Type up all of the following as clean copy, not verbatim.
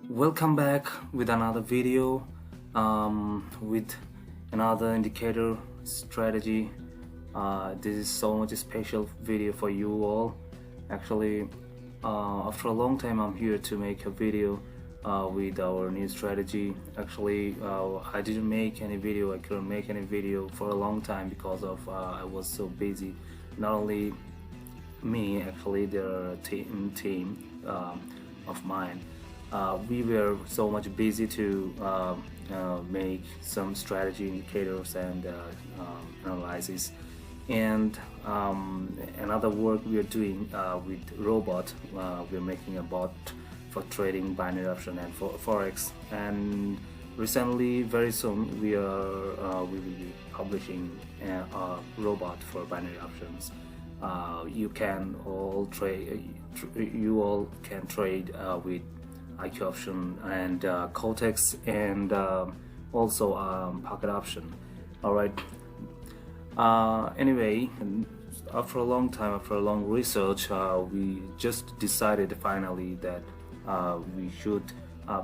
Welcome back with another video with another indicator strategy. This is so much special video for you all. Actually, after a long time I'm here to make a video with our new strategy. Actually, I didn't make any video. I couldn't make any video for a long time because of I was so busy. Not only me, actually there are a team of mine. We were so much busy to make some strategy indicators and analysis, and another work we are doing with robot. We're making a bot for trading binary option and for forex, and recently, very soon, we will be publishing a robot for binary options. You can all trade. You all can trade with IQ option and Cortex and also pocket option. Alright, anyway, after a long time, after a long research, we just decided finally that we should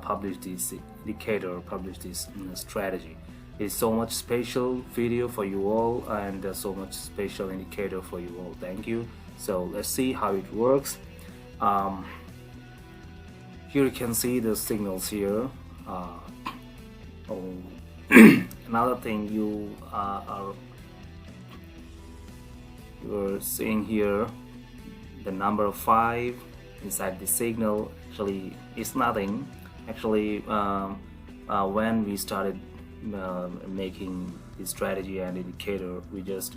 publish this indicator, publish this strategy. It's so much special video for you all and so much special indicator for you all. Thank you. So let's see how it works. Here you can see the signals here. Another thing you're seeing here, the number 5 inside the signal actually is nothing. Actually, when we started making the strategy and indicator, we just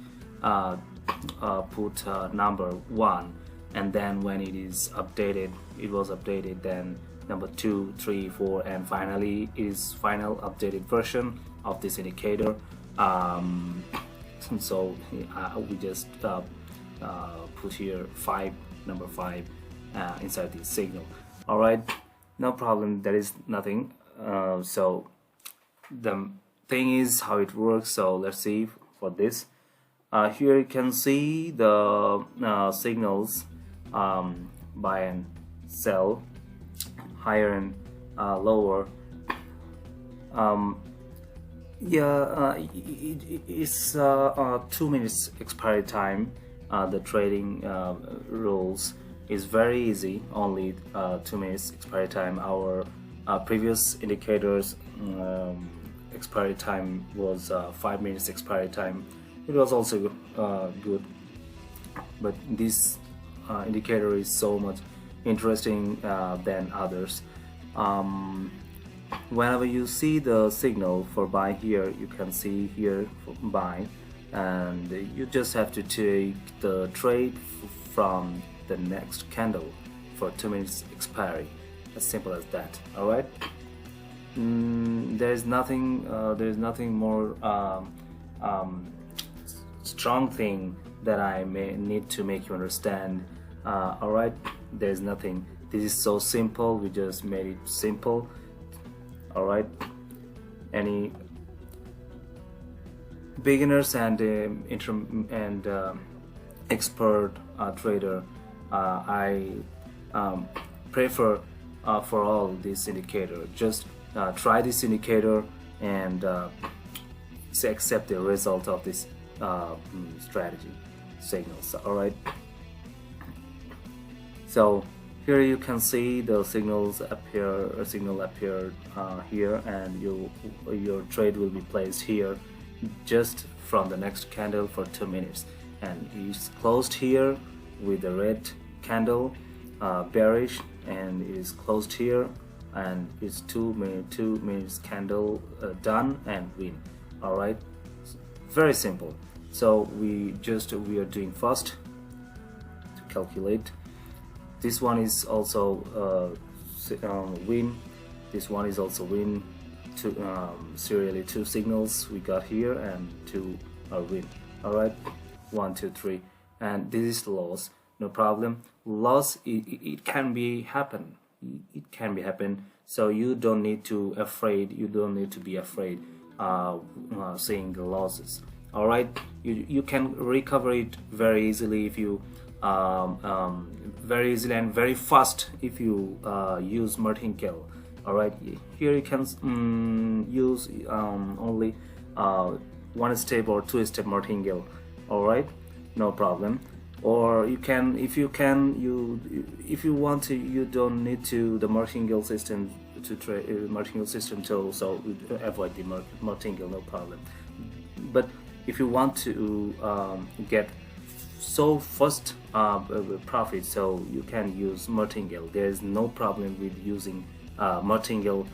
put number 1, and then when it is updated, it was updated, then number 2, 3, 4, and finally is final updated version of this indicator. So we just put here number 5 inside the signal. Alright, no problem, there is nothing. So the thing is how it works. So let's see for this. Here you can see the signals, buy and sell, higher and lower. It's 2 minutes expiry time. The trading rules is very easy, only 2 minutes expiry time. Our previous indicators expiry time was 5 minutes expiry time. It was also good, but this indicator is so much interesting than others. Whenever you see the signal for buy here, you can see here for buy, and you just have to take the trade from the next candle for 2 minutes expiry. As simple as that. Alright, there's nothing more strong thing that I may need to make you understand. Alright, there's nothing. This is so simple. We just made it simple. Alright, any beginners and expert trader, I prefer for all this indicator. Just try this indicator and accept the result of this strategy signals. Alright, so here you can see the signals appear. A signal appeared here, and your trade will be placed here just from the next candle for 2 minutes, and it's closed here with the red candle, bearish, and it is closed here, and it's 2 minutes candle done and win. Alright, very simple. So we are doing first to calculate. This one is also win. This one is also win. Serially 2 signals we got here, and 2 are win. Alright, 1, 2, 3, and this is loss. No problem. Loss, it can be happen. It can be happen. So you don't need to afraid. You don't need to be afraid seeing the losses. Alright, you can recover it very easily if you very easily and very fast if you use Martingale. Alright, here you can use only one step or two step martingale. Alright, no problem. Or you can, if you want to, you don't need to the martingale system to martingale system tool, so avoid the martingale, no problem. But if you want to get so first profit, so you can use martingale. There is no problem with using martingale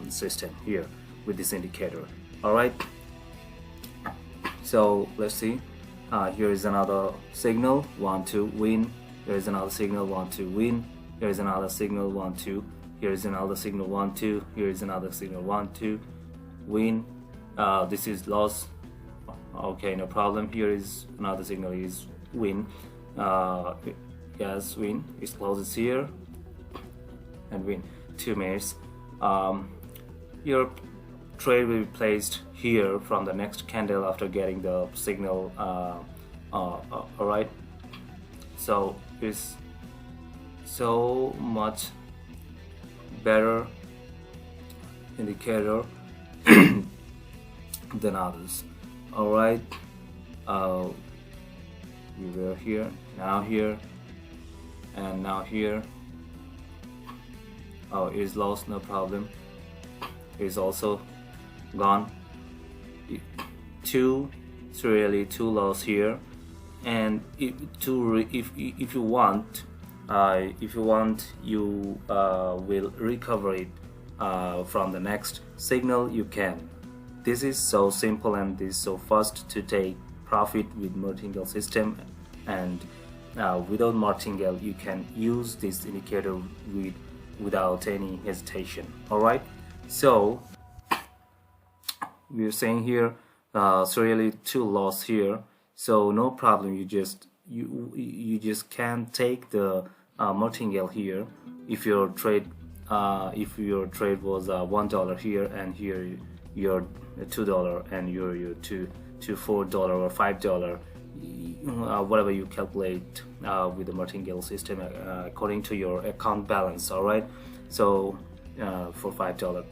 system here with this indicator. Alright, so let's see. Here is another signal, 1 2 win. Here is another signal, 1 2 win. Here is another signal, 1 2. Here is another signal, 1 2. Here is another signal, 1 2 win. This is loss. Okay, no problem. Here is another signal, is win. Yes, win. It closes here and win. 2 minutes. Your trade will be placed here from the next candle after getting the signal. Alright, so it's so much better indicator than others. Alright, we were here, now here, and now here. Oh, it is lost, no problem. It is also gone. It's really two loss here, and if you want, you will recover it from the next signal. You can. This is so simple and this is so fast to take profit with martingale system, and without martingale you can use this indicator without any hesitation. Alright, so we're saying here really two loss here, so no problem. You just can take the martingale here if your trade was $1 here, and here you're $2, and you're to $4 or $5, whatever you calculate with the martingale system according to your account balance. Alright, so for $5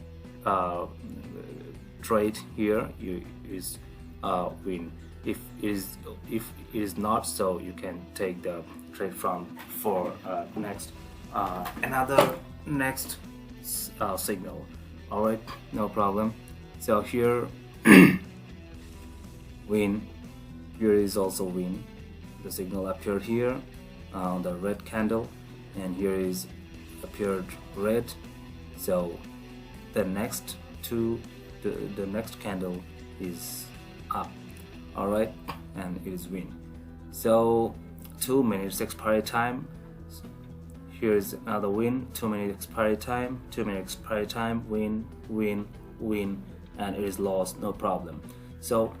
trade here, you is win. If it is not, so you can take the trade for another next signal. Alright, no problem. So here win, here is also win. The signal appeared here on the red candle, and here is appeared red, so the next the next candle is up. Alright, and it is win. So 2 minutes expiry time. Here is another win. 2 minutes expiry time, 2 minutes expiry time, win, win, win, and it is lost, no problem. So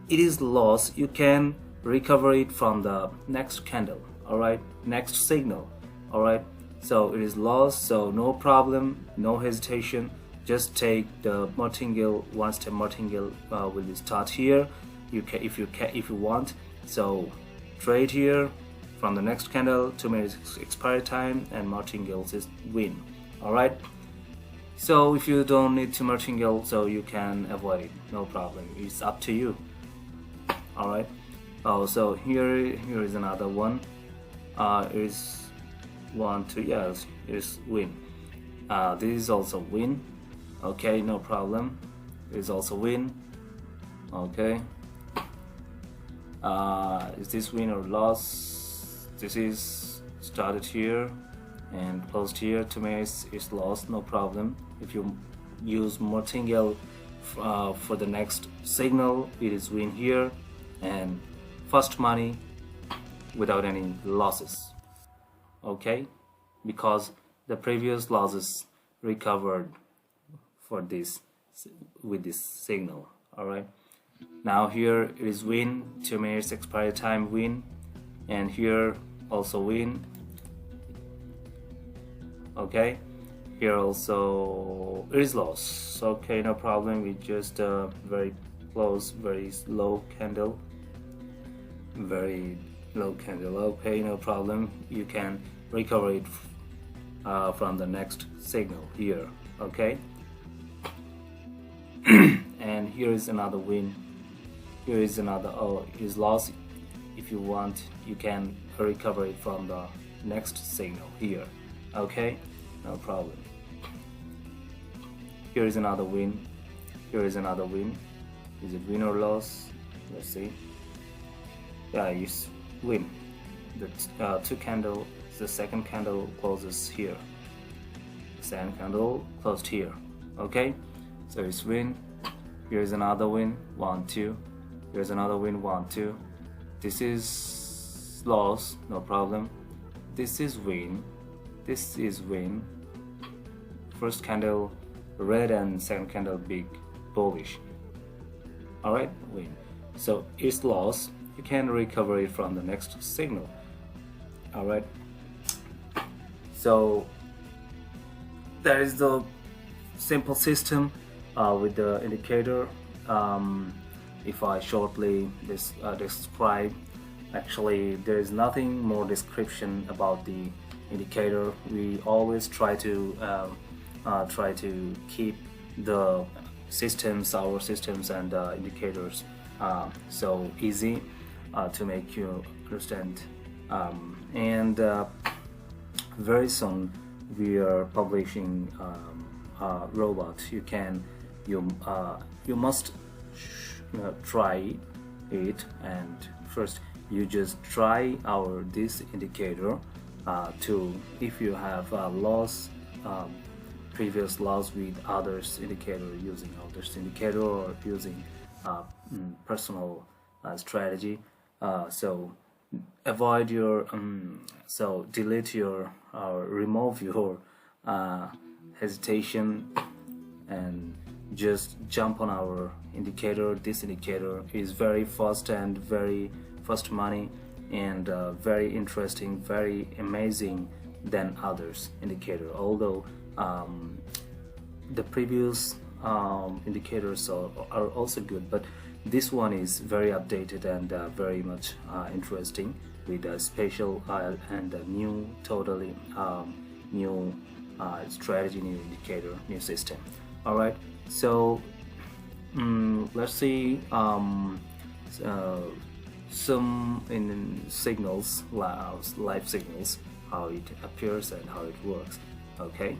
it is lost, you can recover it from the next candle. Alright, next signal. Alright, so it is lost, so no problem, no hesitation. Just take the martingale, one step martingale will start here. You can, if you want, so trade here from the next candle, 2 minutes expiry time, and martingale is win. Alright, so if you don't need to martingale, so you can avoid it, no problem, it's up to you. Alright, oh, so here is another one. Is 1 2, yes, is win. This is also win. Okay, no problem, is also win. Okay, is this win or loss? This is started here and closed here. 2 minutes is lost, no problem. If you use martingale for the next signal, it is win here and first money without any losses. Okay, because the previous losses recovered for this with this signal. Alright, now here it is win, 2 minutes expiry time, win, and here also win. Okay, here also it is loss. Okay, no problem, we just very close, very low candle, very low candle. Okay, no problem, you can recover it from the next signal here. Okay. And here is another win. Here is another, oh, is lost. If you want, you can recover it from the next signal here. Okay, no problem. Here is another win. Here is another win. Is it win or loss? Let's see. Yeah, you win. The two candle, the second candle closes here. Second candle closed here. Okay, so it's win. Here's another win. 1, 2. Here's another win. 1, 2. This is loss. No problem. This is win. This is win. First candle red and second candle big bullish. Alright, win. So it's loss. You can recover it from the next signal. Alright. So that is the simple system with the indicator. If I shortly describe, actually there is nothing more description about the indicator. We always try to keep the systems, our systems and indicators so easy to make you understand. And very soon we are publishing robot. You must try it, and first you just try this indicator to, if you have loss, previous loss with others indicator, using others indicator or using personal strategy, so avoid your so delete your or remove your hesitation and just jump on our indicator. This indicator is very fast and very fast money and very interesting, very amazing than others indicator, although the previous indicators are also good, but this one is very updated and very much interesting, with a special and a new, totally new strategy, new indicator, new system. All right, so let's see some in signals, live signals, how it appears and how it works. Okay.